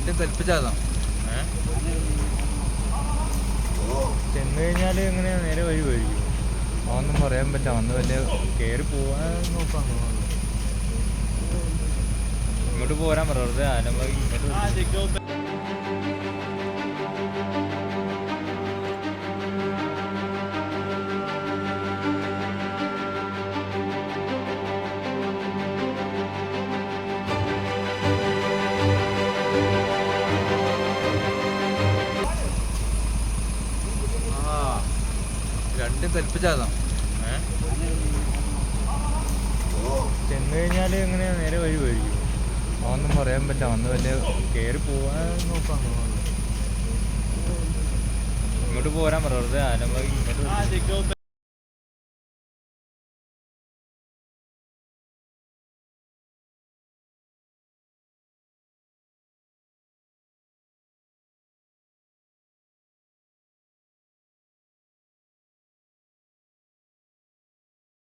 രണ്ടും കൽപ്പിച്ചാതാ. ചെന്ന് കഴിഞ്ഞാൽ എങ്ങനെ നേരെ വഴി പോയിരിക്കും. അതൊന്നും പറയാൻ പറ്റില്ല. വന്ന് വലിയ കയറി പോവാൻ നോക്കാൻ തോന്നുന്നു. ഇങ്ങോട്ട് പോരാൻ പറ, വെറുതെ ആലമ്പി ഇങ്ങോട്ട്. രണ്ടും കൽപ്പിച്ചാതാ. ചെന്ന് കഴിഞ്ഞാൽ എങ്ങനെ നേരെ വഴി പോയിരിക്കും. അതൊന്നും പറയാൻ പറ്റില്ല. വന്ന് വലിയ കയറി പോവാൻ നോക്കാൻ തോന്നുന്നു. ഇങ്ങോട്ട് പോരാൻ പറ, വെറുതെ ആലമ്പി ഇങ്ങോട്ട്.